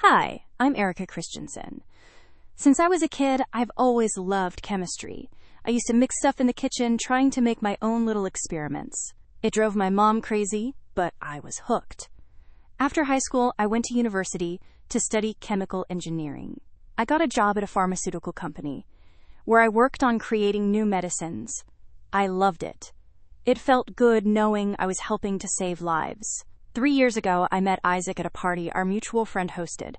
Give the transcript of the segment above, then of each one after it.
Hi, I'm Erica Christensen. Since I was a kid, I've always loved chemistry. I used to mix stuff in the kitchen, trying to make my own little experiments. It drove my mom crazy, but I was hooked. After high school, I went to university to study chemical engineering. I got a job at a pharmaceutical company, where I worked on creating new medicines. I loved it. It felt good knowing I was helping to save lives. 3 years ago, I met Isaac at a party our mutual friend hosted.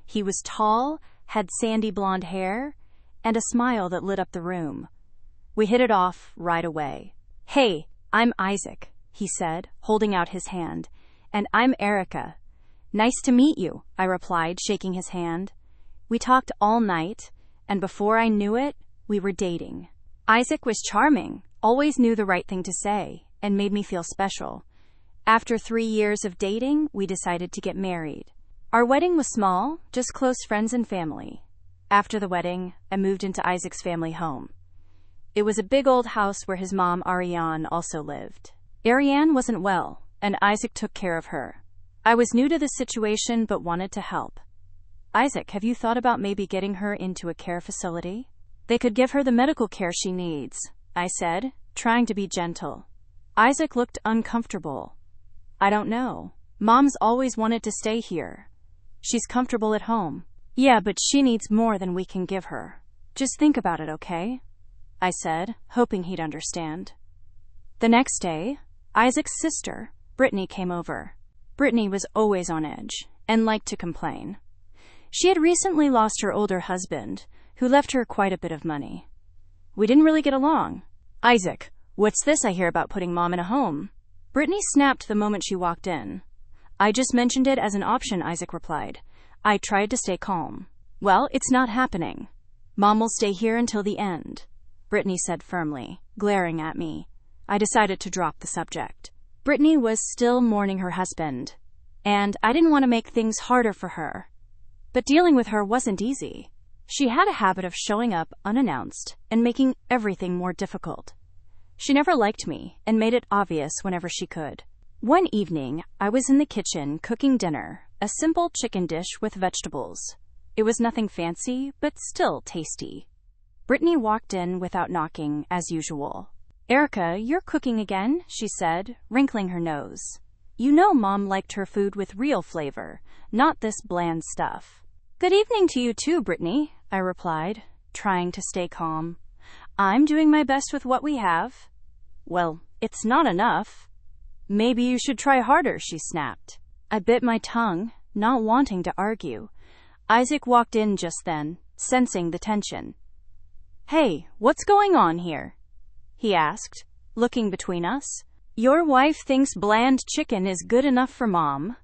He was tall, had sandy blonde hair, and a smile that lit up the room. We hit it off right away. "Hey, I'm Isaac," he said, holding out his hand. "And I'm Erica." "Nice to meet you," I replied, shaking his hand. We talked all night, and before I knew it, we were dating. Isaac was charming, always knew the right thing to say, and made me feel special. After 3 years of dating, we decided to get married. Our wedding was small, just close friends and family. After the wedding, I moved into Isaac's family home. It was a big old house where his mom, Ariane, also lived. Ariane wasn't well, and Isaac took care of her. I was new to the situation but wanted to help. "Isaac, have you thought about maybe getting her into a care facility? They could give her the medical care she needs," I said, trying to be gentle. Isaac looked uncomfortable. "I don't know. Mom's always wanted to stay here. She's comfortable at home." "Yeah, but she needs more than we can give her. Just think about it, okay?" I said, hoping he'd understand. The next day, Isaac's sister, Brittany, came over. Brittany was always on edge and liked to complain. She had recently lost her older husband, who left her quite a bit of money. We didn't really get along. "Isaac, what's this I hear about putting Mom in a home?" Brittany snapped the moment she walked in. "I just mentioned it as an option," Isaac replied. I tried to stay calm. "Well, it's not happening. Mom will stay here until the end," Brittany said firmly, glaring at me. I decided to drop the subject. Brittany was still mourning her husband, and I didn't want to make things harder for her. But dealing with her wasn't easy. She had a habit of showing up unannounced and making everything more difficult. She never liked me and made it obvious whenever she could. One evening, I was in the kitchen cooking dinner, a simple chicken dish with vegetables. It was nothing fancy, but still tasty. Brittany walked in without knocking, as usual. "Erica, you're cooking again," she said, wrinkling her nose. "You know Mom liked her food with real flavor, not this bland stuff." "Good evening to you too, Brittany," I replied, trying to stay calm. "I'm doing my best with what we have." "Well, it's not enough." "Maybe you should try harder," she snapped. I bit my tongue, not wanting to argue. Isaac walked in just then, sensing the tension. "Hey, what's going on here?" he asked, looking between us. "Your wife thinks bland chicken is good enough for Mom,"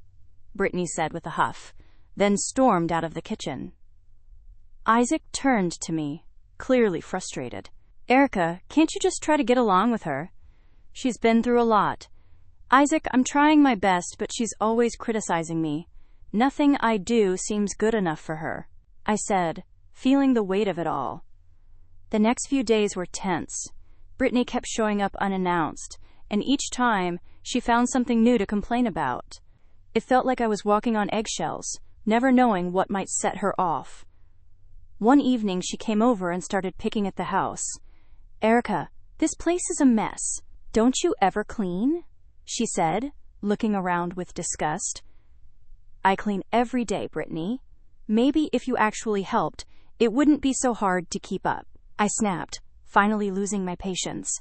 Brittany said with a huff, then stormed out of the kitchen. Isaac turned to me, clearly frustrated. "Erica, can't you just try to get along with her? She's been through a lot." "Isaac, I'm trying my best, but she's always criticizing me. Nothing I do seems good enough for her," I said, feeling the weight of it all. The next few days were tense. Brittany kept showing up unannounced, and each time, she found something new to complain about. It felt like I was walking on eggshells, never knowing what might set her off. One evening, she came over and started picking at the house. "Erica, this place is a mess. Don't you ever clean?" she said, looking around with disgust. "I clean every day, Brittany. Maybe if you actually helped, it wouldn't be so hard to keep up," I snapped, finally losing my patience.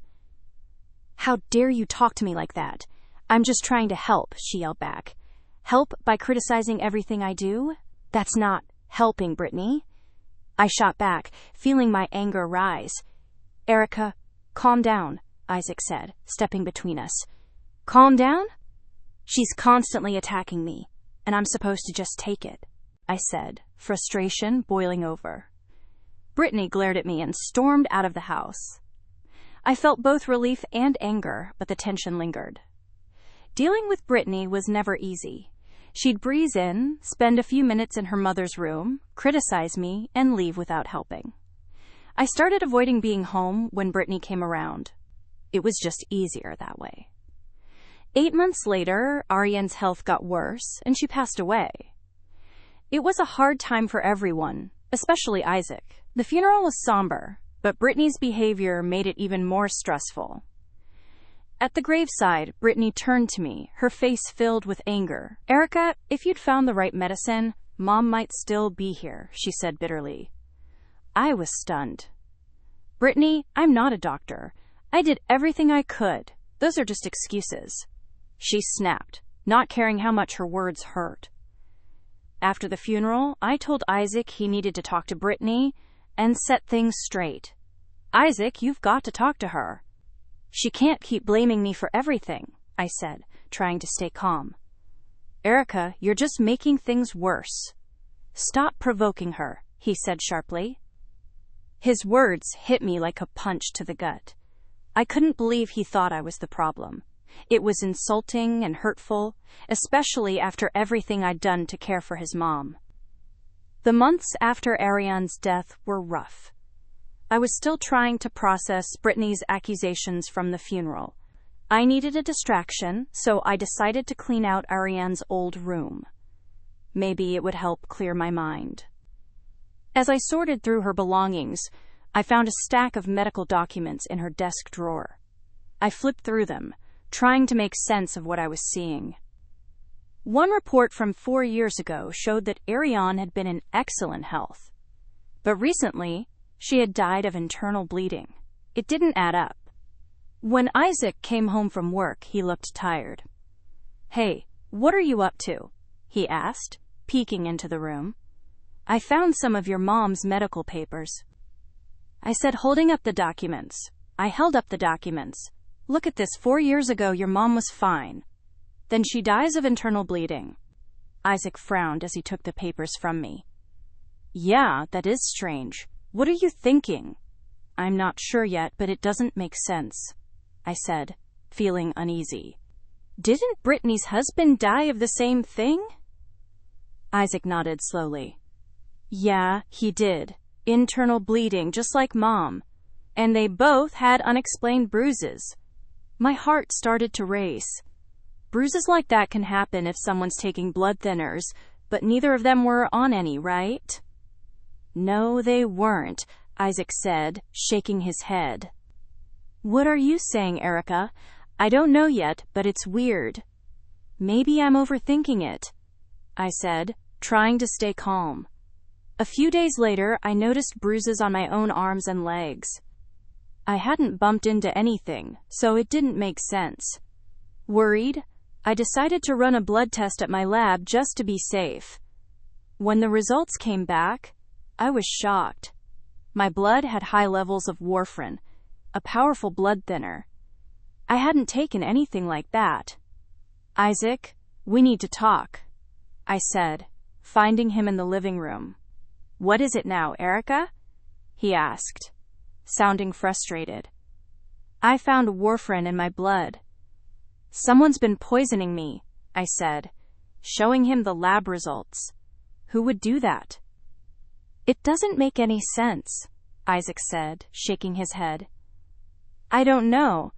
"How dare you talk to me like that? I'm just trying to help," she yelled back. "Help by criticizing everything I do? That's not helping, Brittany." I shot back, feeling my anger rise. "Erica, calm down," Isaac said, stepping between us. "Calm down? She's constantly attacking me, and I'm supposed to just take it," I said, frustration boiling over. Brittany glared at me and stormed out of the house. I felt both relief and anger, but the tension lingered. Dealing with Brittany was never easy. She'd breeze in, spend a few minutes in her mother's room, criticize me, and leave without helping. I started avoiding being home when Brittany came around. It was just easier that way. 8 months later, Ariane's health got worse, and she passed away. It was a hard time for everyone, especially Isaac. The funeral was somber, but Brittany's behavior made it even more stressful. At the graveside, Brittany turned to me, her face filled with anger. "Erica, if you'd found the right medicine, Mom might still be here," she said bitterly. I was stunned. "Brittany, I'm not a doctor. I did everything I could. Those are just excuses," she snapped, not caring how much her words hurt. After the funeral, I told Isaac he needed to talk to Brittany and set things straight. "Isaac, you've got to talk to her. She can't keep blaming me for everything," I said, trying to stay calm. "Erica, you're just making things worse. Stop provoking her," he said sharply. His words hit me like a punch to the gut. I couldn't believe he thought I was the problem. It was insulting and hurtful, especially after everything I'd done to care for his mom. The months after Ariane's death were rough. I was still trying to process Brittany's accusations from the funeral. I needed a distraction, so I decided to clean out Ariane's old room. Maybe it would help clear my mind. As I sorted through her belongings, I found a stack of medical documents in her desk drawer. I flipped through them, trying to make sense of what I was seeing. One report from 4 years ago showed that Ariane had been in excellent health. But recently, she had died of internal bleeding. It didn't add up. When Isaac came home from work, he looked tired. "Hey, what are you up to?" he asked, peeking into the room. "I found some of your mom's medical papers," I said, holding up the documents. I held up the documents. "Look at this. 4 years ago, your mom was fine. Then she dies of internal bleeding." Isaac frowned as he took the papers from me. "Yeah, that is strange. What are you thinking?" "I'm not sure yet, but it doesn't make sense," I said, feeling uneasy. "Didn't Brittany's husband die of the same thing?" Isaac nodded slowly. "Yeah, he did. Internal bleeding, just like Mom. And they both had unexplained bruises." My heart started to race. Bruises like that can happen if someone's taking blood thinners, but neither of them were on any, right? "No, they weren't," Isaac said, shaking his head. "What are you saying, Erica?" "I don't know yet, but it's weird." "Maybe I'm overthinking it," I said, trying to stay calm. A few days later, I noticed bruises on my own arms and legs. I hadn't bumped into anything, so it didn't make sense. Worried, I decided to run a blood test at my lab just to be safe. When the results came back, I was shocked. My blood had high levels of warfarin, a powerful blood thinner. I hadn't taken anything like that. "Isaac, we need to talk," I said, finding him in the living room. "What is it now, Erica?" he asked, sounding frustrated. "I found warfarin in my blood." "Someone's been poisoning me," I said, showing him the lab results. "Who would do that?" "It doesn't make any sense," Isaac said, shaking his head. "I don't know,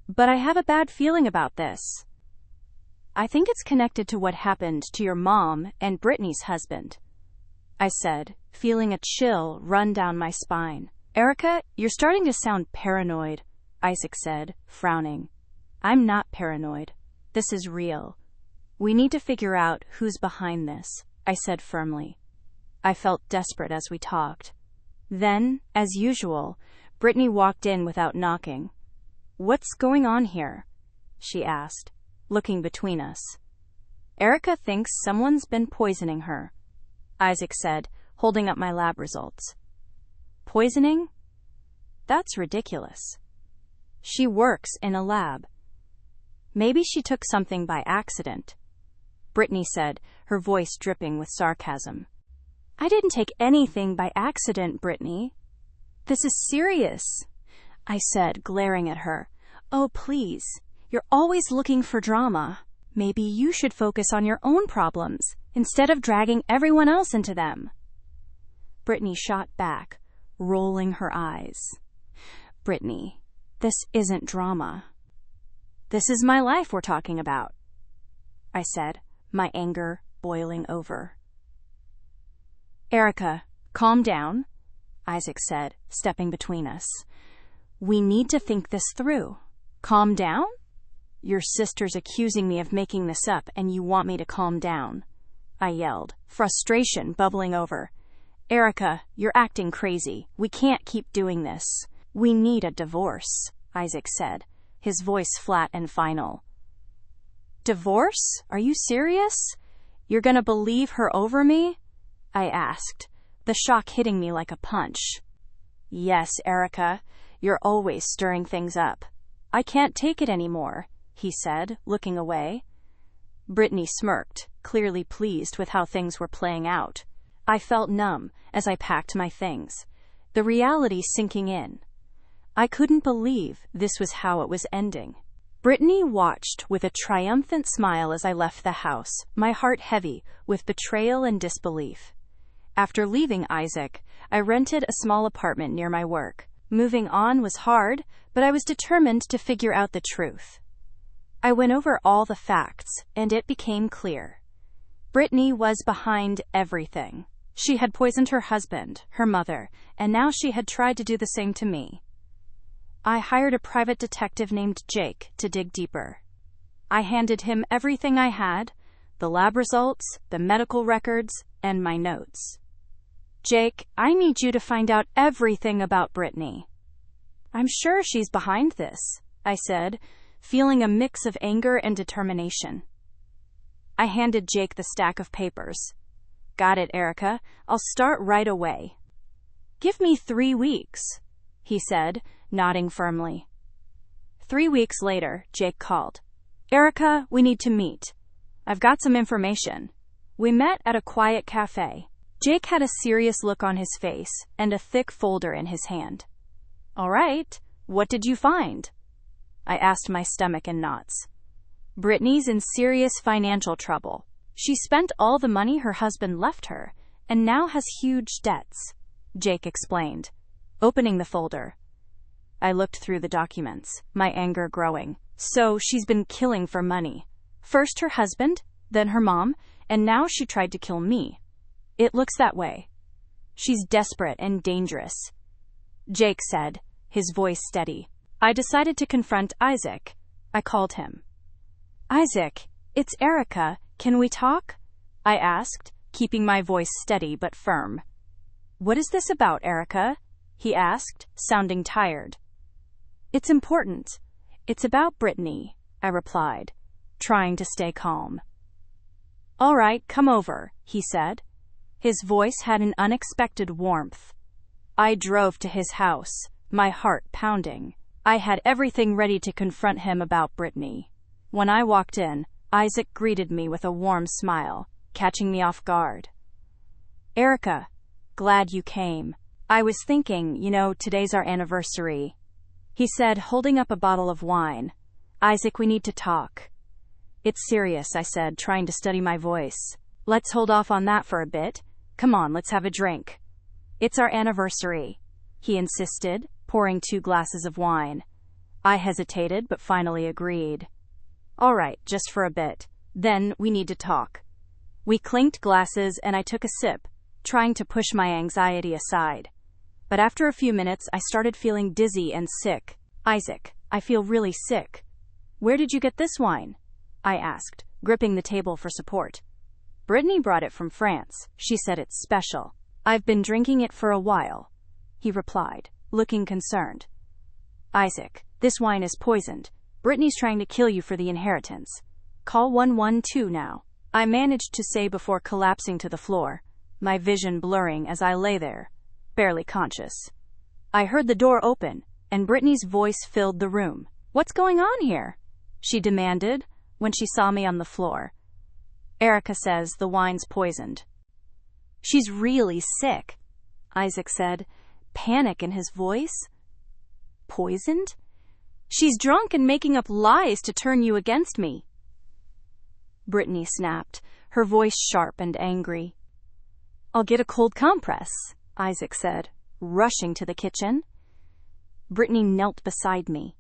but I have a bad feeling about this. I think it's connected to what happened to your mom and Brittany's husband," I said, feeling a chill run down my spine. "Erica, you're starting to sound paranoid," Isaac said, frowning. "I'm not paranoid. This is real. We need to figure out who's behind this," I said firmly. I felt desperate as we talked. Then, as usual, Brittany walked in without knocking. "What's going on here?" she asked, looking between us. "Erica thinks someone's been poisoning her," Isaac said, holding up my lab results. "Poisoning? That's ridiculous. She works in a lab. Maybe she took something by accident," Brittany said, her voice dripping with sarcasm. "I didn't take anything by accident, Brittany. This is serious," I said, glaring at her. "Oh, please. You're always looking for drama. Maybe you should focus on your own problems instead of dragging everyone else into them." Brittany shot back, rolling her eyes. "Brittany, this isn't drama. This is my life we're talking about," I said, my anger boiling over. Erica, calm down, Isaac said, stepping between us. We need to think this through. Calm down? Your sister's accusing me of making this up, and you want me to calm down, I yelled, frustration bubbling over. Erica, you're acting crazy. We can't keep doing this. We need a divorce, Isaac said, his voice flat and final. Divorce? Are you serious? You're gonna believe her over me? I asked, the shock hitting me like a punch. Yes, Erica, you're always stirring things up. I can't take it anymore, he said, looking away. Brittany smirked, clearly pleased with how things were playing out. I felt numb as I packed my things, the reality sinking in. I couldn't believe this was how it was ending. Brittany watched with a triumphant smile as I left the house, my heart heavy with betrayal and disbelief. After leaving Isaac, I rented a small apartment near my work. Moving on was hard, but I was determined to figure out the truth. I went over all the facts, and it became clear. Brittany was behind everything. She had poisoned her husband, her mother, and now she had tried to do the same to me. I hired a private detective named Jake to dig deeper. I handed him everything I had, the lab results, the medical records, and my notes. Jake, I need you to find out everything about Brittany. I'm sure she's behind this, I said, feeling a mix of anger and determination. I handed Jake the stack of papers. Got it, Erica. I'll start right away. Give me 3 weeks, he said, nodding firmly. 3 weeks later, Jake called. Erica, we need to meet. I've got some information. We met at a quiet cafe. Jake had a serious look on his face and a thick folder in his hand. All right, what did you find? I asked, my stomach in knots. Brittany's in serious financial trouble. She spent all the money her husband left her and now has huge debts, Jake explained, opening the folder. I looked through the documents, my anger growing. So she's been killing for money. First her husband, then her mom, and now she tried to kill me. It looks that way. She's desperate and dangerous, Jake said, his voice steady. I decided to confront Isaac. I called him. Isaac, it's Erica. Can we talk? I asked, keeping my voice steady but firm. What is this about, Erica? He asked, sounding tired. It's important. It's about Brittany, I replied, trying to stay calm. All right, come over, he said. His voice had an unexpected warmth. I drove to his house, my heart pounding. I had everything ready to confront him about Brittany. When I walked in, Isaac greeted me with a warm smile, catching me off guard. Erica, glad you came. I was thinking, today's our anniversary, he said, holding up a bottle of wine. Isaac, we need to talk. It's serious, I said, trying to steady my voice. Let's hold off on that for a bit. Come on, let's have a drink. It's our anniversary, he insisted, pouring 2 glasses of wine. I hesitated, but finally agreed. All right, just for a bit. Then we need to talk. We clinked glasses and I took a sip, trying to push my anxiety aside. But after a few minutes, I started feeling dizzy and sick. Isaac, I feel really sick. Where did you get this wine? I asked, gripping the table for support. Brittany brought it from France. She said it's special. I've been drinking it for a while, he replied, looking concerned. Isaac, this wine is poisoned. Brittany's trying to kill you for the inheritance. Call 112 now, I managed to say before collapsing to the floor, my vision blurring as I lay there, barely conscious. I heard the door open, and Brittany's voice filled the room. What's going on here? She demanded when she saw me on the floor. Erica says the wine's poisoned. She's really sick, Isaac said, panic in his voice. Poisoned? She's drunk and making up lies to turn you against me. Brittany snapped, her voice sharp and angry. I'll get a cold compress, Isaac said, rushing to the kitchen. Brittany knelt beside me,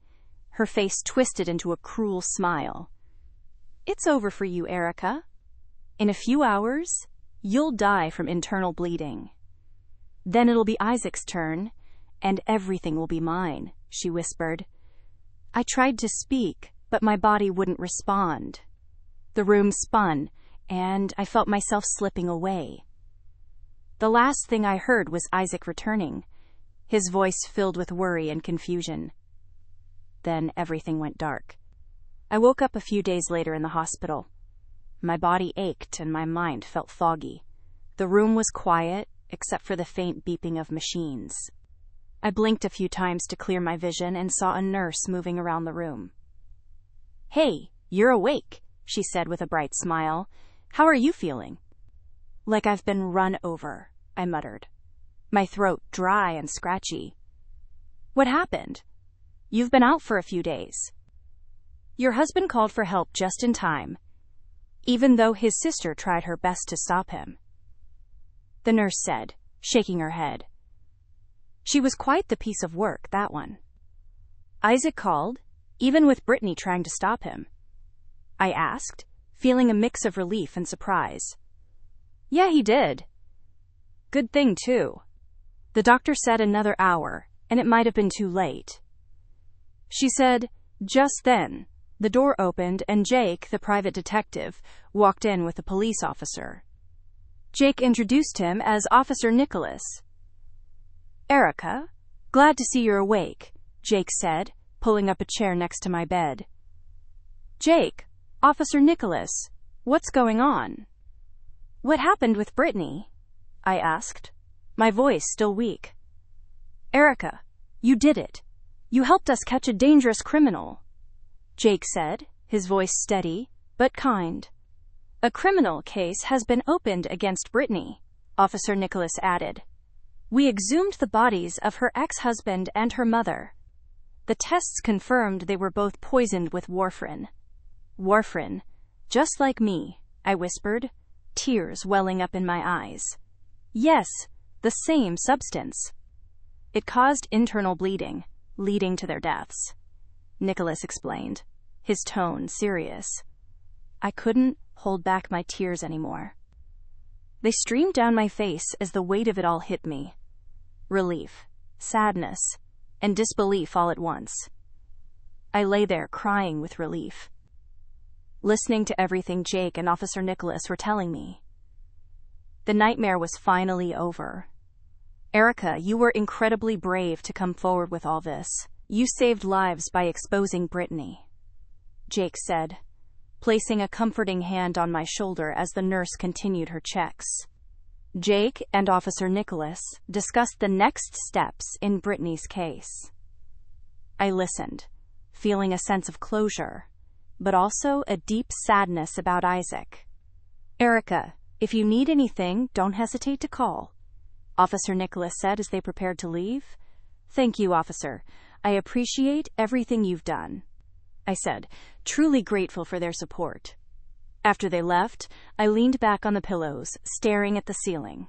her face twisted into a cruel smile. It's over for you, Erica. In a few hours, You'll die from internal bleeding. Then it'll be Isaac's turn, and everything will be mine, she whispered. I tried to speak, but my body wouldn't respond. The room spun, and I felt myself slipping away. The last thing I heard was Isaac returning, his voice filled with worry and confusion. Then everything went dark. I woke up a few days later in the hospital. My body ached and my mind felt foggy. The room was quiet, except for the faint beeping of machines. I blinked a few times to clear my vision and saw a nurse moving around the room. Hey, you're awake, she said with a bright smile. How are you feeling? Like I've been run over, I muttered, my throat dry and scratchy. What happened? You've been out for a few days. Your husband called for help just in time, even though his sister tried her best to stop him, the nurse said, shaking her head. She was quite the piece of work, that one. Isaac called, even with Brittany trying to stop him? I asked, feeling a mix of relief and surprise. Yeah, he did. Good thing, too. The doctor said another hour, and it might have been too late. She said, just then, the door opened and Jake, the private detective, walked in with a police officer. Jake introduced him as Officer Nicholas. Erica, glad to see you're awake, Jake said, pulling up a chair next to my bed. Jake, Officer Nicholas, what's going on? What happened with Brittany? I asked, my voice still weak. Erica, you did it. You helped us catch a dangerous criminal, Jake said, his voice steady, but kind. A criminal case has been opened against Brittany, Officer Nicholas added. We exhumed the bodies of her ex-husband and her mother. The tests confirmed they were both poisoned with warfarin. Warfarin, just like me, I whispered, tears welling up in my eyes. Yes, the same substance. It caused internal bleeding, leading to their deaths, Nicholas explained, his tone serious. I couldn't hold back my tears anymore. They streamed down my face as the weight of it all hit me. Relief, sadness, and disbelief all at once. I lay there crying with relief, listening to everything Jake and Officer Nicholas were telling me. The nightmare was finally over. Erica, you were incredibly brave to come forward with all this. You saved lives by exposing Brittany, Jake said, placing a comforting hand on my shoulder as the nurse continued her checks. Jake and Officer Nicholas discussed the next steps in Brittany's case. I listened, feeling a sense of closure, but also a deep sadness about Isaac. Erica, if you need anything, don't hesitate to call, Officer Nicholas said as they prepared to leave. Thank you, officer. I appreciate everything you've done, I said, truly grateful for their support. After they left, I leaned back on the pillows, staring at the ceiling.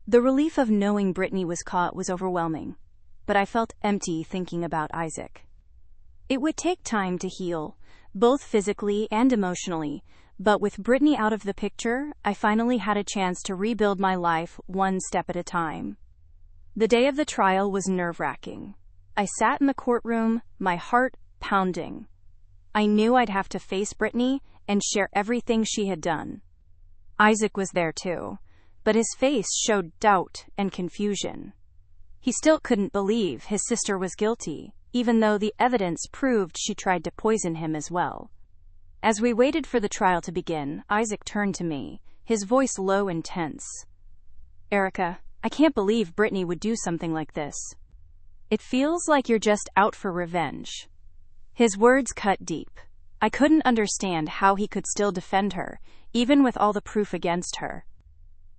The relief of knowing Brittany was caught was overwhelming, but I felt empty thinking about Isaac. It would take time to heal, both physically and emotionally, but with Brittany out of the picture, I finally had a chance to rebuild my life one step at a time. The day of the trial was nerve-wracking. I sat in the courtroom, my heart pounding. I knew I'd have to face Brittany and share everything she had done. Isaac was there too, but his face showed doubt and confusion. He still couldn't believe his sister was guilty, even though the evidence proved she tried to poison him as well. As we waited for the trial to begin, Isaac turned to me, his voice low and tense. Erica, I can't believe Brittany would do something like this. It feels like you're just out for revenge. His words cut deep. I couldn't understand how he could still defend her, even with all the proof against her.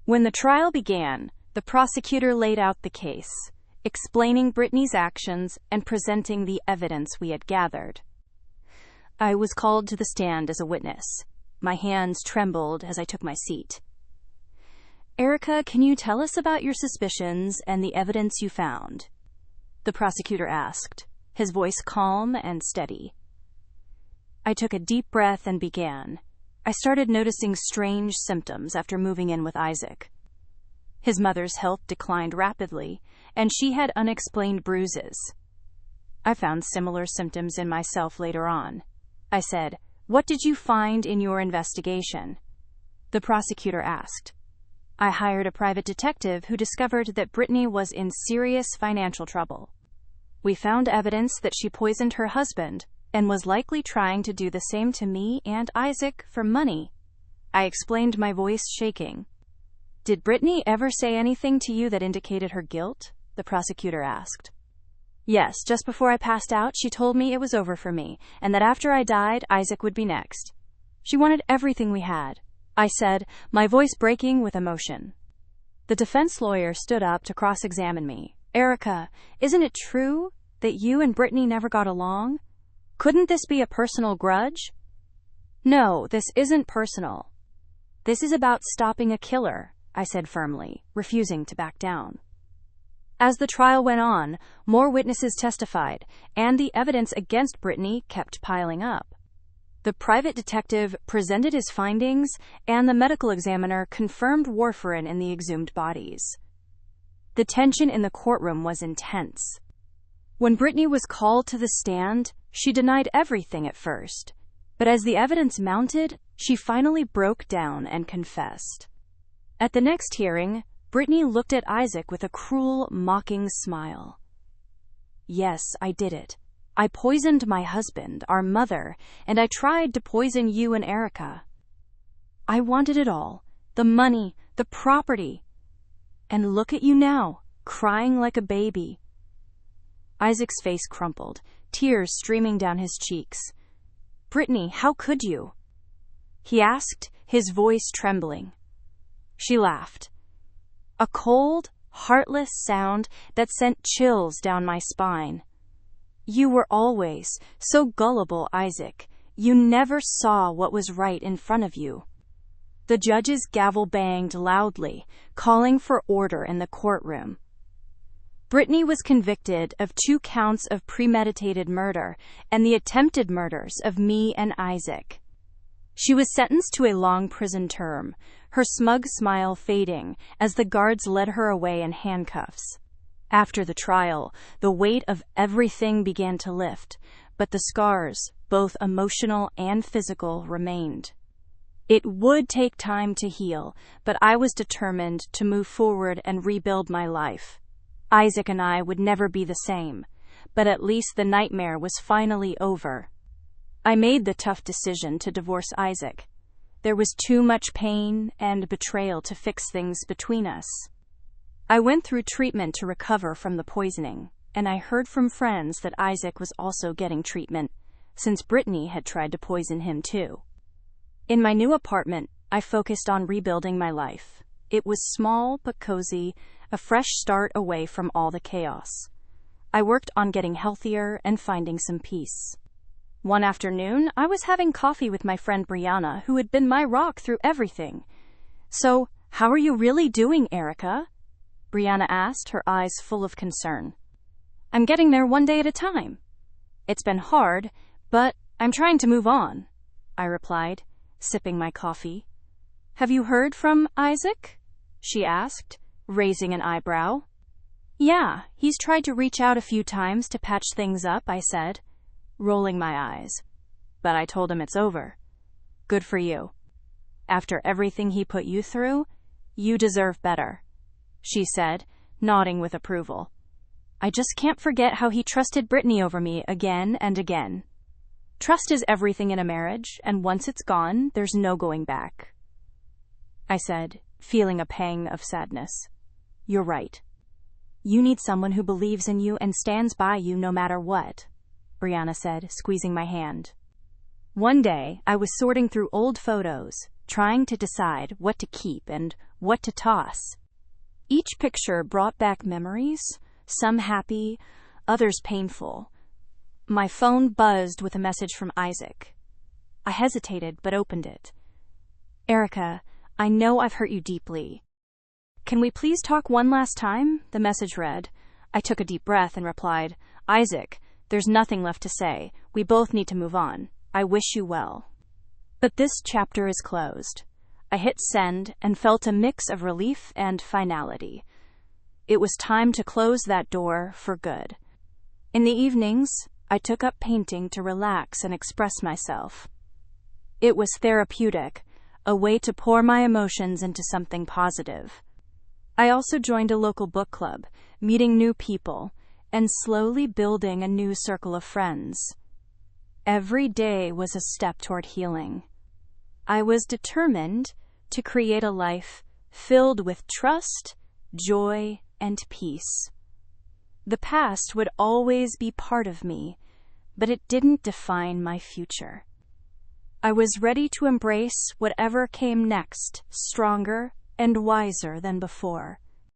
When the trial began, the prosecutor laid out the case, explaining Brittany's actions and presenting the evidence we had gathered. I was called to the stand as a witness. My hands trembled as I took my seat. Erica, can you tell us about your suspicions and the evidence you found? The prosecutor asked, his voice calm and steady. I took a deep breath and began. I started noticing strange symptoms after moving in with Isaac. His mother's health declined rapidly, and she had unexplained bruises. I found similar symptoms in myself later on. I said, "What did you find in your investigation?" The prosecutor asked. I hired a private detective who discovered that Brittany was in serious financial trouble. We found evidence that she poisoned her husband and was likely trying to do the same to me and Isaac for money. I explained, my voice shaking. "Did Brittany ever say anything to you that indicated her guilt?" the prosecutor asked. "Yes, just before I passed out, she told me it was over for me, and that after I died, Isaac would be next. She wanted everything we had," I said, my voice breaking with emotion. The defense lawyer stood up to cross-examine me. "Erica, isn't it true that you and Brittany never got along? Couldn't this be a personal grudge?" "No, this isn't personal. This is about stopping a killer," I said firmly, refusing to back down. As the trial went on, more witnesses testified, and the evidence against Brittany kept piling up. The private detective presented his findings, and the medical examiner confirmed warfarin in the exhumed bodies. The tension in the courtroom was intense. When Brittany was called to the stand, she denied everything at first, but as the evidence mounted, she finally broke down and confessed. At the next hearing, Brittany looked at Isaac with a cruel, mocking smile. "Yes, I did it. I poisoned my husband, our mother, and I tried to poison you and Erica. I wanted it all, the money, the property. And look at you now, crying like a baby." Isaac's face crumpled, tears streaming down his cheeks. "Brittany, how could you?" he asked, his voice trembling. She laughed. A cold, heartless sound that sent chills down my spine. "You were always so gullible, Isaac. You never saw what was right in front of you." The judge's gavel banged loudly, calling for order in the courtroom. Brittany was convicted of 2 counts of premeditated murder and the attempted murders of me and Isaac. She was sentenced to a long prison term, her smug smile fading as the guards led her away in handcuffs. After the trial, the weight of everything began to lift, but the scars, both emotional and physical, remained. It would take time to heal, but I was determined to move forward and rebuild my life. Isaac and I would never be the same, but at least the nightmare was finally over. I made the tough decision to divorce Isaac. There was too much pain and betrayal to fix things between us. I went through treatment to recover from the poisoning, and I heard from friends that Isaac was also getting treatment, since Brittany had tried to poison him too. In my new apartment, I focused on rebuilding my life. It was small but cozy, a fresh start away from all the chaos. I worked on getting healthier and finding some peace. One afternoon, I was having coffee with my friend Brianna, who had been my rock through everything. "So, how are you really doing, Erica?" Brianna asked, her eyes full of concern. "I'm getting there one day at a time. It's been hard, but I'm trying to move on," I replied, sipping my coffee. "Have you heard from Isaac?" she asked, raising an eyebrow. "Yeah, he's tried to reach out a few times to patch things up," I said, rolling my eyes. "But I told him it's over." "Good for you. After everything he put you through, you deserve better," she said, nodding with approval. "I just can't forget how he trusted Brittany over me again and again. Trust is everything in a marriage, and once it's gone, there's no going back," I said, feeling a pang of sadness. "You're right. You need someone who believes in you and stands by you no matter what," Brianna said, squeezing my hand. One day, I was sorting through old photos, trying to decide what to keep and what to toss. Each picture brought back memories, some happy, others painful. My phone buzzed with a message from Isaac. I hesitated, but opened it. "Erica, I know I've hurt you deeply. Can we please talk one last time?" the message read. I took a deep breath and replied, "Isaac, there's nothing left to say. We both need to move on. I wish you well." But this chapter is closed. I hit send and felt a mix of relief and finality. It was time to close that door for good. In the evenings, I took up painting to relax and express myself. It was therapeutic, a way to pour my emotions into something positive. I also joined a local book club, meeting new people, and slowly building a new circle of friends. Every day was a step toward healing. I was determined to create a life filled with trust, joy, and peace. The past would always be part of me, but it didn't define my future. I was ready to embrace whatever came next, stronger and wiser than before.